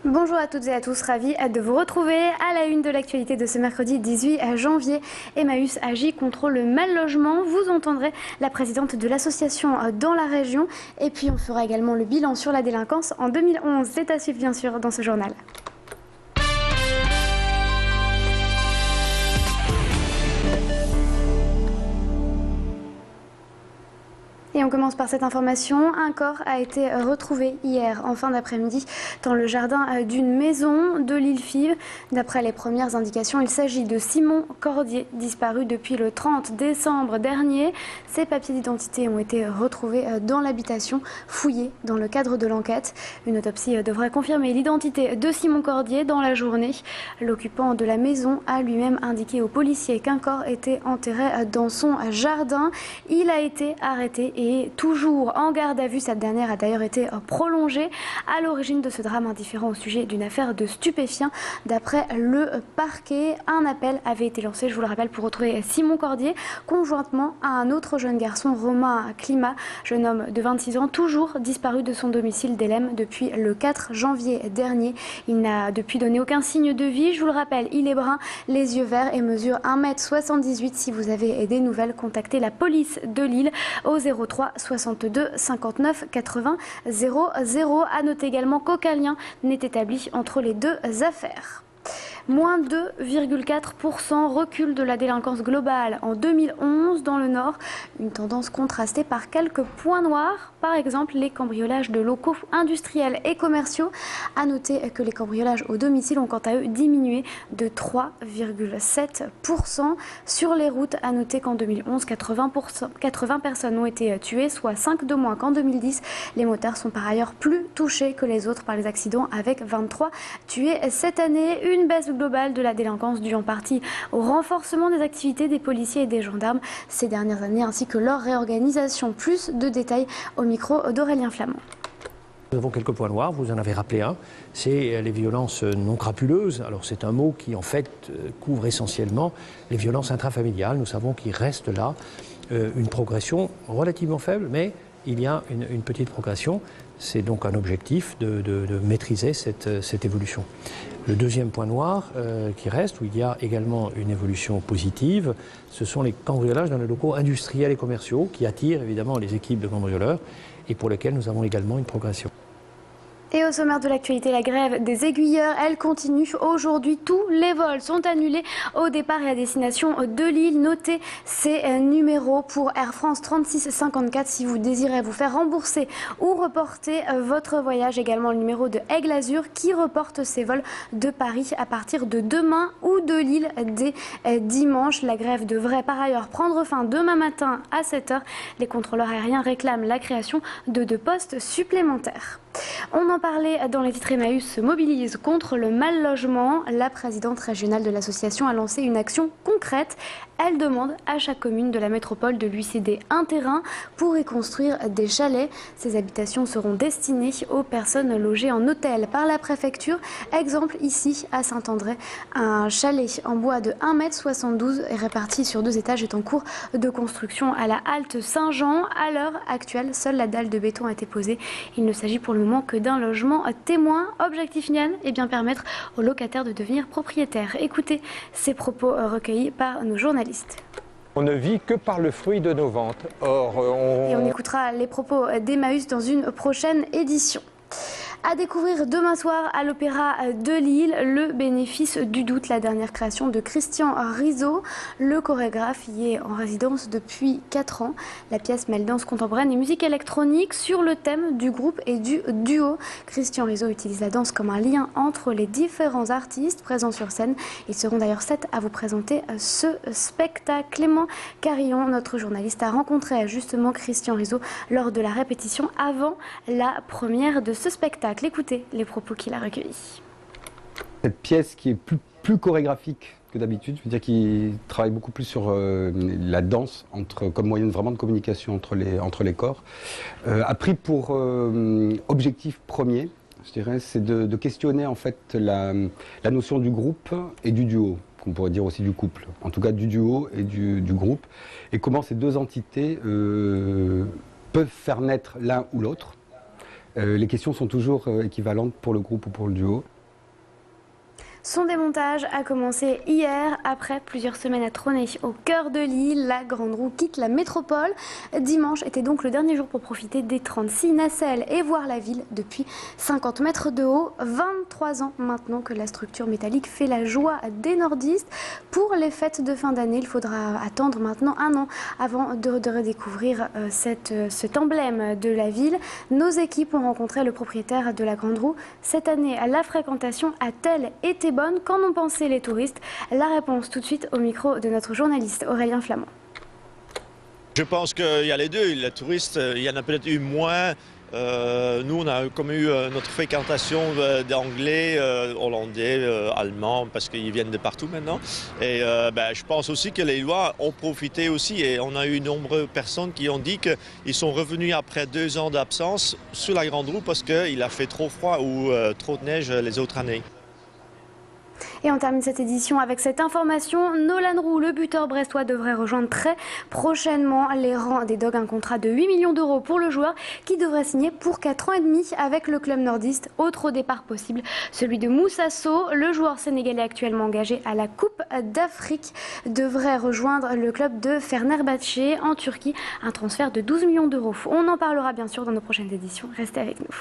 Bonjour à toutes et à tous, ravi de vous retrouver à la une de l'actualité de ce mercredi 18 janvier. Emmaüs agit contre le mal logement. Vous entendrez la présidente de l'association dans la région. Et puis on fera également le bilan sur la délinquance en 2011. C'est à suivre bien sûr dans ce journal. Et on commence par cette information. Un corps a été retrouvé hier en fin d'après-midi dans le jardin d'une maison de l'île Fives. D'après les premières indications, il s'agit de Simon Cordier, disparu depuis le 30 décembre dernier. Ses papiers d'identité ont été retrouvés dans l'habitation, fouillés dans le cadre de l'enquête. Une autopsie devrait confirmer l'identité de Simon Cordier dans la journée. L'occupant de la maison a lui-même indiqué aux policiers qu'un corps était enterré dans son jardin. Il a été arrêté et toujours en garde à vue. Cette dernière a d'ailleurs été prolongée. À l'origine de ce drame indifférent au sujet d'une affaire de stupéfiants. D'après le parquet, un appel avait été lancé, je vous le rappelle, pour retrouver Simon Cordier, conjointement à un autre jeune garçon, Romain Climat, jeune homme de 26 ans, toujours disparu de son domicile d'Helem depuis le 4 janvier dernier. Il n'a depuis donné aucun signe de vie. Je vous le rappelle, il est brun, les yeux verts et mesure 1,78 m. Si vous avez des nouvelles, contactez la police de Lille au 03 62 59 80 00. À noter également qu'aucun lien n'est établi entre les deux affaires. Moins 2,4% recul de la délinquance globale en 2011 dans le Nord. Une tendance contrastée par quelques points noirs, par exemple les cambriolages de locaux industriels et commerciaux. À noter que les cambriolages au domicile ont quant à eux diminué de 3,7%. Sur les routes, à noter qu'en 2011, 80 personnes ont été tuées, soit 5 de moins qu'en 2010. Les motards sont par ailleurs plus touchés que les autres par les accidents, avec 23 tués cette année. Une baisse globale de la délinquance due en partie au renforcement des activités des policiers et des gendarmes ces dernières années, ainsi que leur réorganisation. Plus de détails au micro d'Aurélien Flamand. Nous avons quelques points noirs, vous en avez rappelé un, c'est les violences non crapuleuses. Alors c'est un mot qui en fait couvre essentiellement les violences intrafamiliales. Nous savons qu'il reste là une progression relativement faible, mais il y a une petite progression. C'est donc un objectif de maîtriser cette évolution. Le deuxième point noir qui reste, où il y a également une évolution positive, ce sont les cambriolages dans les locaux industriels et commerciaux qui attirent évidemment les équipes de cambrioleurs et pour lesquels nous avons également une progression. Et au sommaire de l'actualité, la grève des aiguilleurs, elle continue. Aujourd'hui, tous les vols sont annulés au départ et à destination de Lille. Notez ces numéros pour Air France 3654 si vous désirez vous faire rembourser ou reporter votre voyage. Également le numéro de Aigle Azur qui reporte ses vols de Paris à partir de demain ou de Lille dès dimanche. La grève devrait par ailleurs prendre fin demain matin à 7 h. Les contrôleurs aériens réclament la création de 2 postes supplémentaires. On en parlait dans les titres. Emmaüs se mobilise contre le mal logement. La présidente régionale de l'association a lancé une action concrète. Elle demande à chaque commune de la métropole de lui céder un terrain pour y construire des chalets. Ces habitations seront destinées aux personnes logées en hôtel par la préfecture. Exemple ici à Saint-André, un chalet en bois de 1,72 m réparti sur 2 étages est en cours de construction à la halte Saint-Jean. À l'heure actuelle, seule la dalle de béton a été posée. Il ne s'agit pour le moment que d'un logement témoin. Objectif final, et bien permettre aux locataires de devenir propriétaires. Écoutez ces propos recueillis par nos journalistes. On ne vit que par le fruit de nos ventes. Et on écoutera les propos d'Emmaüs dans une prochaine édition. À découvrir demain soir à l'Opéra de Lille, Le Bénéfice du doute, la dernière création de Christian Rizzo. Le chorégraphe y est en résidence depuis 4 ans. La pièce mêle danse contemporaine et musique électronique sur le thème du groupe et du duo. Christian Rizzo utilise la danse comme un lien entre les différents artistes présents sur scène. Ils seront d'ailleurs 7 à vous présenter ce spectacle. Clément Carillon, notre journaliste, a rencontré justement Christian Rizzo lors de la répétition avant la première de ce spectacle. Écoutez les propos qu'il a recueillis. Cette pièce qui est plus chorégraphique que d'habitude, je veux dire qu'il travaille beaucoup plus sur la danse comme moyen vraiment de communication entre les corps, a pris pour objectif premier, je dirais, c'est de questionner en fait la notion du groupe et du duo, qu'on pourrait dire aussi du couple, en tout cas du duo et du groupe, et comment ces deux entités peuvent faire naître l'un ou l'autre. Les questions sont toujours équivalentes pour le groupe ou pour le duo. Son démontage a commencé hier. Après plusieurs semaines à trôner au cœur de l'île, la Grande Roue quitte la métropole. Dimanche était donc le dernier jour pour profiter des 36 nacelles et voir la ville depuis 50 mètres de haut. 23 ans maintenant que la structure métallique fait la joie des nordistes. Pour les fêtes de fin d'année, il faudra attendre maintenant un an avant de redécouvrir cet emblème de la ville. Nos équipes ont rencontré le propriétaire de la Grande Roue. Cette année, la fréquentation a-t-elle été bonne? Qu'en ont pensé les touristes? La réponse tout de suite au micro de notre journaliste Aurélien Flamand. Je pense qu'il y a les deux. Les touristes, il y en a peut-être eu moins. Nous, on a comme eu notre fréquentation d'anglais, hollandais, allemands, parce qu'ils viennent de partout maintenant. Et je pense aussi que les Lillois ont profité aussi. Et on a eu de nombreuses personnes qui ont dit qu'ils sont revenus après 2 ans d'absence sur la Grande Roue parce qu'il a fait trop froid ou trop de neige les autres années. Et on termine cette édition avec cette information. Nolan Roux, le buteur brestois, devrait rejoindre très prochainement les rangs des Dogs. Un contrat de 8 millions d'euros pour le joueur qui devrait signer pour 4 ans et demi avec le club nordiste. Autre départ possible, celui de Moussa Sow. Le joueur sénégalais actuellement engagé à la Coupe d'Afrique devrait rejoindre le club de Fenerbahçe en Turquie. Un transfert de 12 millions d'euros. On en parlera bien sûr dans nos prochaines éditions. Restez avec nous.